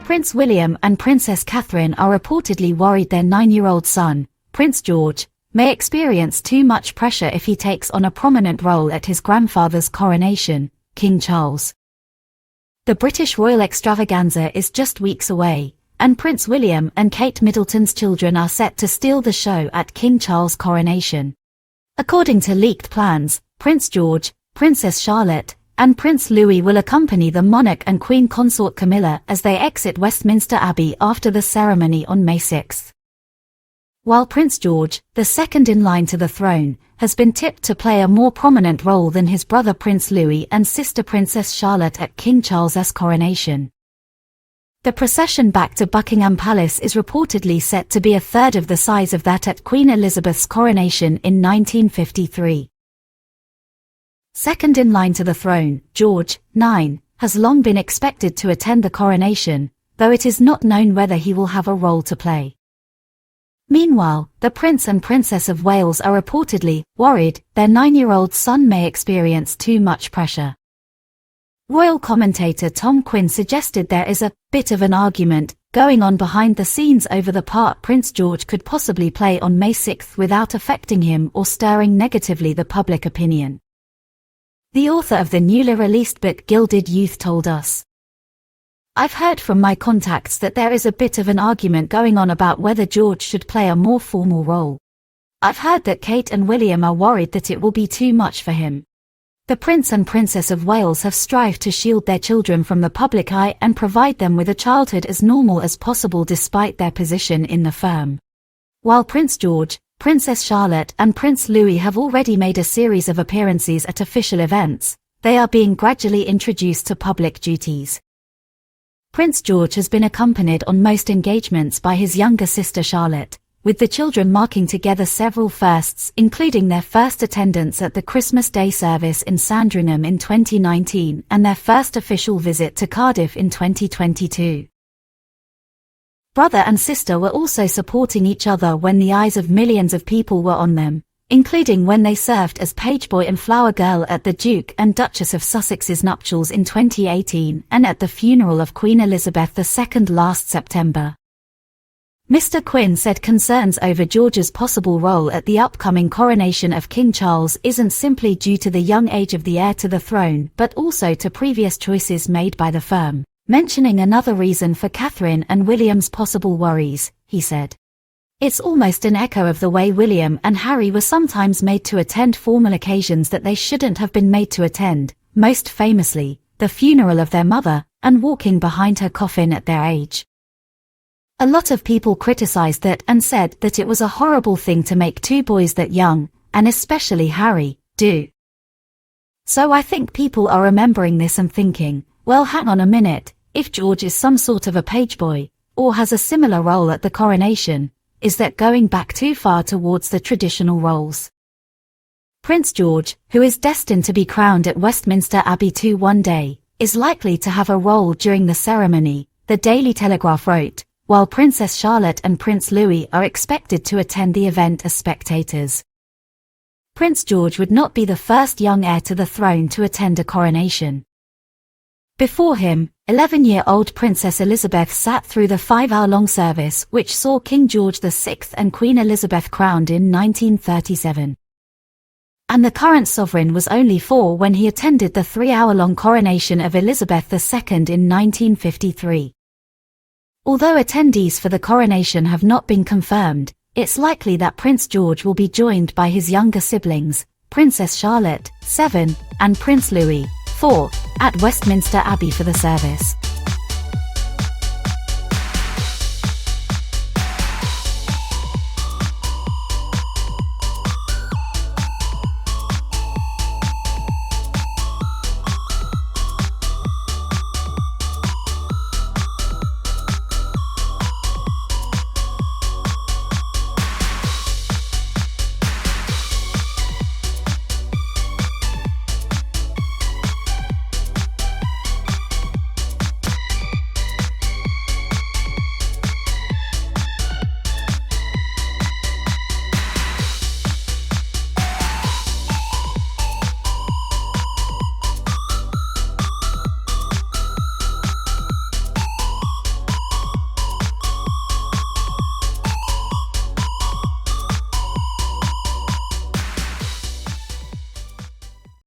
Prince William and Princess Catherine are reportedly worried their 9-year-old son, Prince George, may experience too much pressure if he takes on a prominent role at his grandfather's coronation, King Charles. The British royal extravaganza is just weeks away, and Prince William and Kate Middleton's children are set to steal the show at King Charles' coronation. According to leaked plans, Prince George, Princess Charlotte, and Prince Louis will accompany the monarch and Queen Consort Camilla as they exit Westminster Abbey after the ceremony on May 6. While Prince George, the second in line to the throne, has been tipped to play a more prominent role than his brother Prince Louis and sister Princess Charlotte at King Charles's coronation. The procession back to Buckingham Palace is reportedly set to be a third of the size of that at Queen Elizabeth's coronation in 1953. Second in line to the throne, George, 9, has long been expected to attend the coronation, though it is not known whether he will have a role to play. Meanwhile, the Prince and Princess of Wales are reportedly worried their 9-year-old son may experience too much pressure. Royal commentator Tom Quinn suggested there is a bit of an argument going on behind the scenes over the part Prince George could possibly play on May 6 without affecting him or stirring negatively the public opinion. The author of the newly released book Gilded Youth told us, "I've heard from my contacts that there is a bit of an argument going on about whether George should play a more formal role. I've heard that Kate and William are worried that it will be too much for him. The Prince and Princess of Wales have strived to shield their children from the public eye and provide them with a childhood as normal as possible despite their position in the firm. While Prince George, Princess Charlotte and Prince Louis have already made a series of appearances at official events, they are being gradually introduced to public duties. Prince George has been accompanied on most engagements by his younger sister Charlotte, with the children marking together several firsts including their first attendance at the Christmas Day service in Sandringham in 2019 and their first official visit to Cardiff in 2022. Brother and sister were also supporting each other when the eyes of millions of people were on them, including when they served as pageboy and flower girl at the Duke and Duchess of Sussex's nuptials in 2018 and at the funeral of Queen Elizabeth II last September. Mr. Quinn said concerns over George's possible role at the upcoming coronation of King Charles isn't simply due to the young age of the heir to the throne but also to previous choices made by the firm, mentioning another reason for Catherine and William's possible worries, he said. It's almost an echo of the way William and Harry were sometimes made to attend formal occasions that they shouldn't have been made to attend, most famously, the funeral of their mother, and walking behind her coffin at their age. A lot of people criticized that and said that it was a horrible thing to make two boys that young, and especially Harry, do. So I think people are remembering this and thinking, well, hang on a minute, if George is some sort of a pageboy, or has a similar role at the coronation, is that going back too far towards the traditional roles? Prince George, who is destined to be crowned at Westminster Abbey one day, is likely to have a role during the ceremony, the Daily Telegraph wrote, while Princess Charlotte and Prince Louis are expected to attend the event as spectators. Prince George would not be the first young heir to the throne to attend a coronation. Before him, 11-year-old Princess Elizabeth sat through the 5-hour-long service which saw King George VI and Queen Elizabeth crowned in 1937. And the current sovereign was only 4 when he attended the 3-hour-long coronation of Elizabeth II in 1953. Although attendees for the coronation have not been confirmed, it's likely that Prince George will be joined by his younger siblings, Princess Charlotte, 7, and Prince Louis, 4, at Westminster Abbey for the service.